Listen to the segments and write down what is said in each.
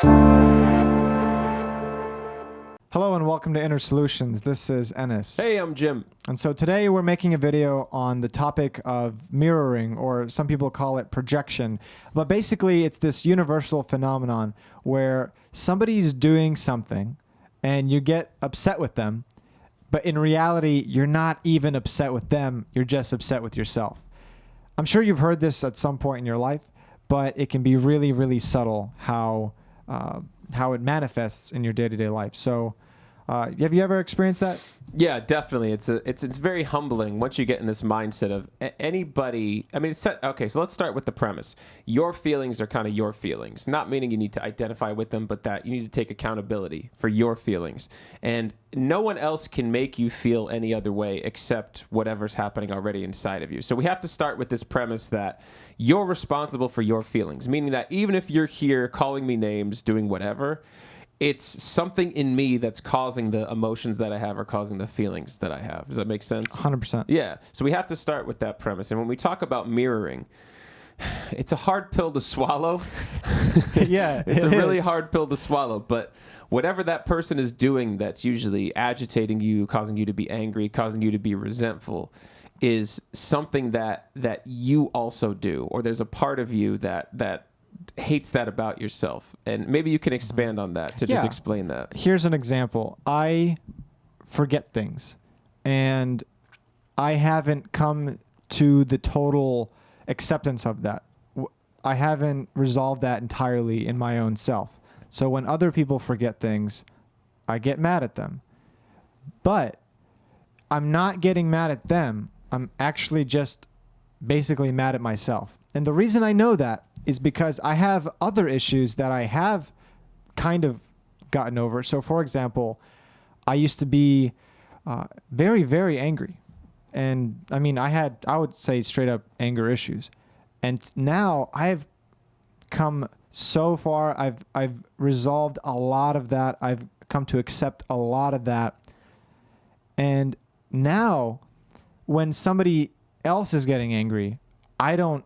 Hello and welcome to Inner Solutions. This is Ennis. Hey, I'm Jim. And so today we're making a video on the topic of mirroring, or some people call it projection. But basically it's this universal phenomenon where somebody's doing something and you get upset with them, but in reality you're not even upset with them, you're just upset with yourself. I'm sure you've heard this at some point in your life, but it can be really, really subtle how it manifests in your day-to-day life. So have you ever experienced that? Yeah, definitely. It's very humbling once you get in this mindset of anybody. I mean, okay, so let's start with the premise. Your feelings are kind of your feelings, not meaning you need to identify with them, but that you need to take accountability for your feelings. And no one else can make you feel any other way except whatever's happening already inside of you. So we have to start with this premise that you're responsible for your feelings, meaning that even if you're here calling me names, doing whatever, it's something in me that's causing the emotions that I have or causing the feelings that I have. Does that make sense? 100%. Yeah. So we have to start with that premise. And when we talk about mirroring, it's a hard pill to swallow. Yeah. It's a really hard pill to swallow. But whatever that person is doing that's usually agitating you, causing you to be angry, causing you to be resentful, is something that you also do. Or there's a part of you that hates that about yourself. And maybe you can expand on that to just explain that. Here's an example. I forget things, and I haven't come to the total acceptance of that. I haven't resolved that entirely in my own self. So when other people forget things, I get mad at them. But I'm not getting mad at them. I'm actually just basically mad at myself. And the reason I know that is because I have other issues that I have kind of gotten over. So for example, I used to be very, very angry. And I mean, I would say straight up anger issues. And now I've come so far. I've resolved a lot of that. I've come to accept a lot of that. And now when somebody else is getting angry, I don't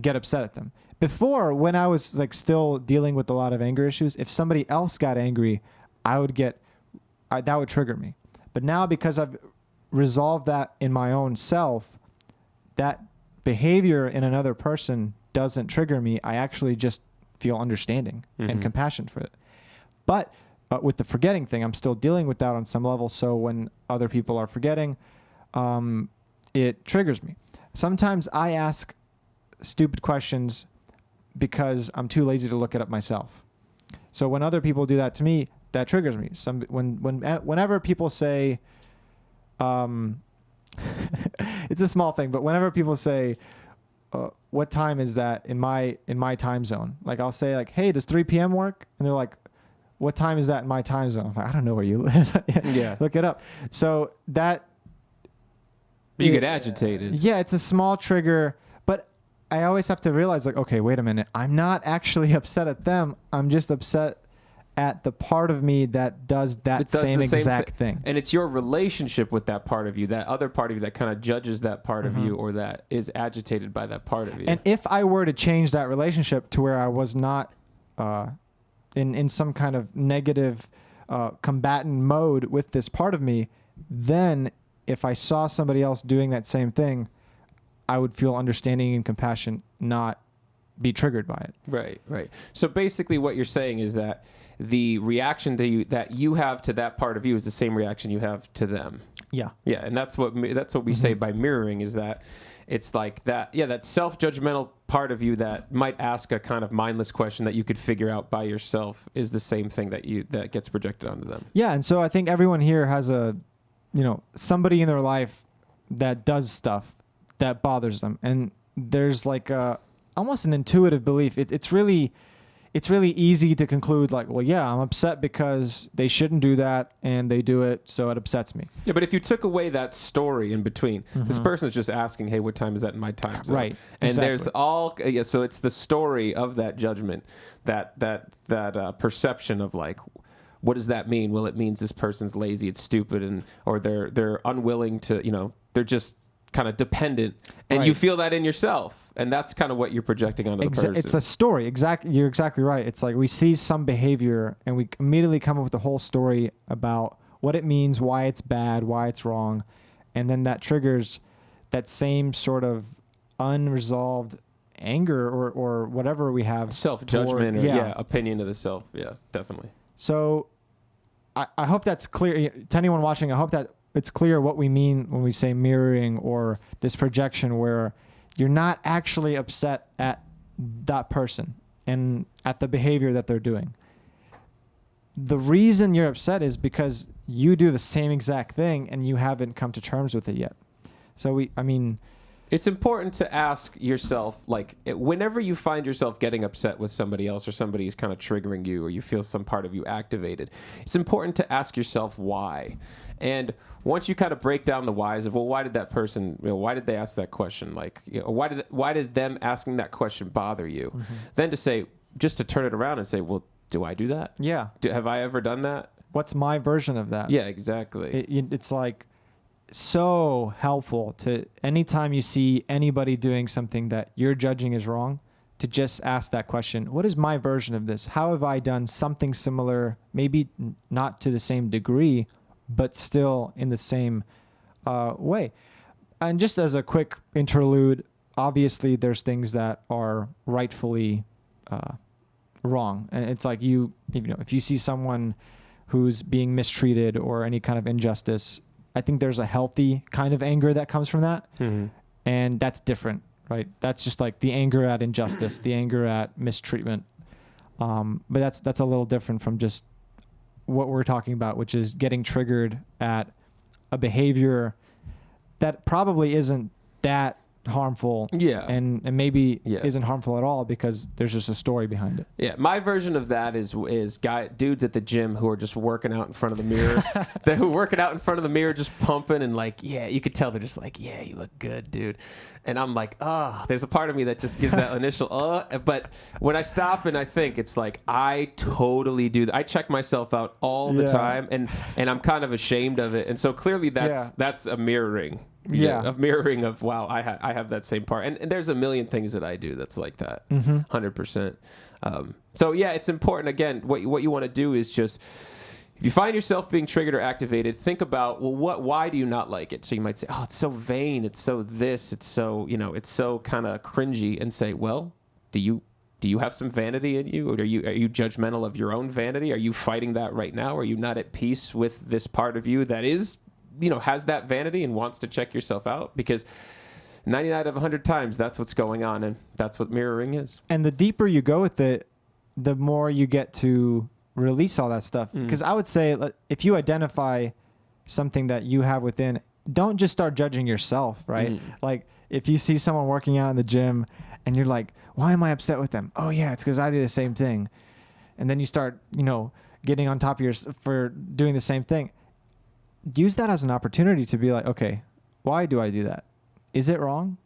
get upset at them. Before, when I was like still dealing with a lot of anger issues, if somebody else got angry, that would trigger me. But now, because I've resolved that in my own self, that behavior in another person doesn't trigger me. I actually just feel understanding and compassion for it. But with the forgetting thing, I'm still dealing with that on some level. So when other people are forgetting, it triggers me. Sometimes I ask stupid questions because I'm too lazy to look it up myself. So when other people do that to me, that triggers me. Whenever people say, it's a small thing, but whenever people say, what time is that in my time zone? Like I'll say like, hey, does 3 p.m. work? And they're like, what time is that in my time zone? I'm like, I don't know where you live. Yeah. Look it up. So that. You get agitated. Yeah, it's a small trigger, but I always have to realize like, okay, wait a minute. I'm not actually upset at them. I'm just upset at the part of me that does that same exact thing. And it's your relationship with that part of you, that other part of you that kind of judges that part of you, or that is agitated by that part of you. And if I were to change that relationship to where I was not in some kind of negative combatant mode with this part of me, then if I saw somebody else doing that same thing, I would feel understanding and compassion, not be triggered by it. Right, right. So basically what you're saying is that the reaction that you have to that part of you is the same reaction you have to them. Yeah. Yeah, and that's what we say by mirroring, is that it's like that, that self-judgmental part of you that might ask a kind of mindless question that you could figure out by yourself is the same thing that gets projected onto them. Yeah, and so I think everyone here has somebody in their life that does stuff that bothers them, and there's like almost an intuitive belief. It's really easy to conclude like, well, yeah, I'm upset because they shouldn't do that and they do it, so it upsets me. Yeah, but if you took away that story in between, this person is just asking, hey, what time is that in my time zone? Right. And exactly. there's so it's the story of that judgment, that perception of like, what does that mean? Well, it means this person's lazy, it's stupid, or they're unwilling to, they're just kind of dependent, and you feel that in yourself. and that's kind of what you're projecting onto the person. It's a story. You're exactly right. It's like we see some behavior and we immediately come up with the whole story about what it means, why it's bad, why it's wrong, and then that triggers that same sort of unresolved anger or whatever we have, self-judgment or opinion of the self. Yeah, definitely. So I hope that's clear to anyone watching. I hope that it's clear what we mean when we say mirroring or this projection where you're not actually upset at that person and at the behavior that they're doing. The reason you're upset is because you do the same exact thing and you haven't come to terms with it yet. So it's important to ask yourself, like, whenever you find yourself getting upset with somebody else or somebody's kind of triggering you or you feel some part of you activated, it's important to ask yourself why. And once you kind of break down the whys of, well, why did that person, why did they ask that question? Like, why did them asking that question bother you? Mm-hmm. Then to say, just to turn it around and say, well, do I do that? Yeah. Have I ever done that? What's my version of that? Yeah, exactly. It's like so helpful to anytime you see anybody doing something that you're judging is wrong, to just ask that question. What is my version of this? How have I done something similar? Maybe not to the same degree, but still in the same way. And just as a quick interlude, obviously there's things that are rightfully wrong. And it's like if you see someone who's being mistreated or any kind of injustice, I think there's a healthy kind of anger that comes from that. Mm-hmm. And that's different, right? That's just like the anger at injustice, the anger at mistreatment. But that's a little different from just what we're talking about, which is getting triggered at a behavior that probably isn't that harmful. Yeah. And maybe isn't harmful at all because there's just a story behind it. Yeah. My version of that is dudes at the gym who are just working out in front of the mirror. Who working out in front of the mirror, just pumping and like, yeah, you could tell they're just like, yeah, you look good, dude. And I'm like, there's a part of me that just gives that initial, but when I stop and I think, it's like, I totally do that. I check myself out all the time and I'm kind of ashamed of it. And so clearly that's a mirroring. A mirroring of, wow, I have that same part. And there's a million things that I do that's like that, 100%. So yeah, it's important. Again, what you want to do is just, if you find yourself being triggered or activated, think about, well, why do you not like it? So you might say, oh, it's so vain. It's so this. It's so, it's so kind of cringy, and say, well, do you have some vanity in you? Or are you judgmental of your own vanity? Are you fighting that right now? Are you not at peace with this part of you that is, has that vanity and wants to check yourself out? Because 99 out of 100 times, that's what's going on, and that's what mirroring is. And the deeper you go with it, the more you get to release all that stuff. Because I would say, if you identify something that you have within, don't just start judging yourself, right? Like, if you see someone working out in the gym and you're like, why am I upset with them? Oh yeah, it's because I do the same thing. And then you start, getting on top of for doing the same thing. Use that as an opportunity to be like, okay, why do I do that? Is it wrong?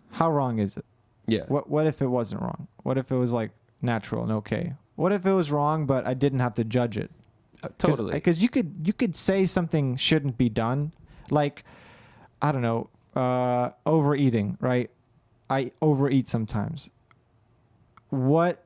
How wrong is it? Yeah. What if it wasn't wrong? What if it was like natural and okay? What if it was wrong, but I didn't have to judge it? Totally. Because you could say something shouldn't be done. Like, I don't know, overeating, right? I overeat sometimes. What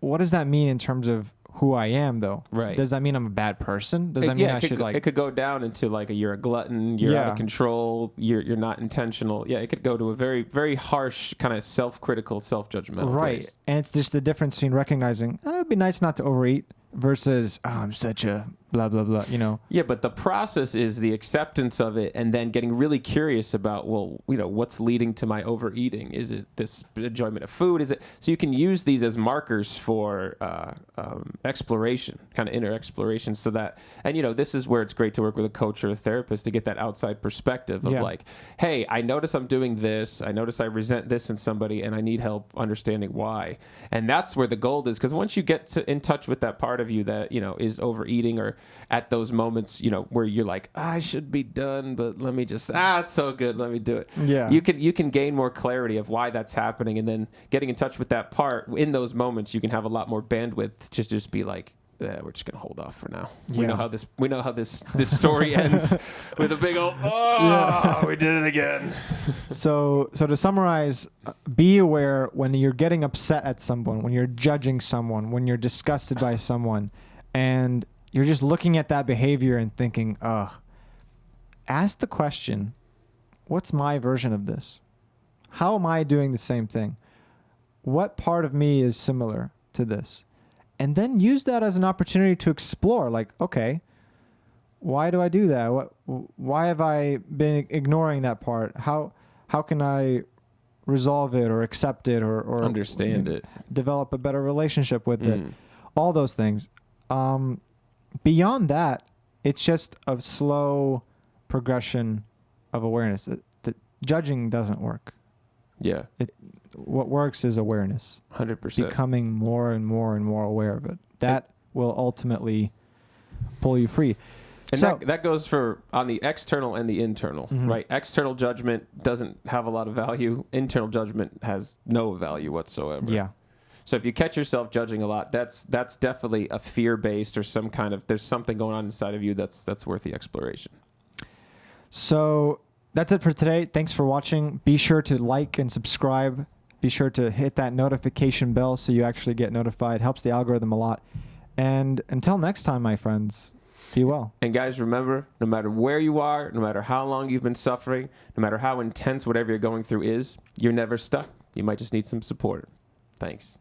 does that mean in terms of who I am, though? Right. Does that mean I'm a bad person? Does that mean I should like? It could go down into like you're a glutton, you're out of control, you're not intentional. Yeah, it could go to a very, very harsh kind of self-critical, self-judgmental right. place. And it's just the difference between recognizing it'd be nice not to overeat versus I'm such a blah blah blah. Yeah, but the process is the acceptance of it, and then getting really curious about, well, what's leading to my overeating? Is it this enjoyment of food? Is it so you can use these as markers for exploration, kind of inner exploration, so that, and this is where it's great to work with a coach or a therapist to get that outside perspective of like, hey, I notice I'm doing this. I notice I resent this in somebody, and I need help understanding why. And that's where the gold is, because once you get in touch with that part of you that is overeating, or at those moments where you're like, I should be done, but let me just it's so good, let me do it. Yeah, you can gain more clarity of why that's happening, and then getting in touch with that part in those moments, you can have a lot more bandwidth to just be like, we're just gonna hold off for now. We Yeah. know how this story ends with a big old we did it again. So to summarize, be aware when you're getting upset at someone, when you're judging someone, when you're disgusted by someone, and you're just looking at that behavior and thinking, ugh. Ask the question, what's my version of this? How am I doing the same thing? What part of me is similar to this? And then use that as an opportunity to explore, like, okay, why do I do that? Why have I been ignoring that part? How can I resolve it or accept it or understand it, develop a better relationship with it? All those things. Beyond that, it's just a slow progression of awareness. The judging doesn't work. Yeah. What works is awareness. 100%. Becoming more and more and more aware of it. That will ultimately pull you free. And so, that goes for on the external and the internal, right? External judgment doesn't have a lot of value. Internal judgment has no value whatsoever. yeah. So if you catch yourself judging a lot, that's definitely a fear-based or some kind of, there's something going on inside of you that's worth the exploration. So that's it for today. Thanks for watching. Be sure to like and subscribe. Be sure to hit that notification bell so you actually get notified. Helps the algorithm a lot. And until next time, my friends, be well. And guys, remember, no matter where you are, no matter how long you've been suffering, no matter how intense whatever you're going through is, you're never stuck. You might just need some support. Thanks.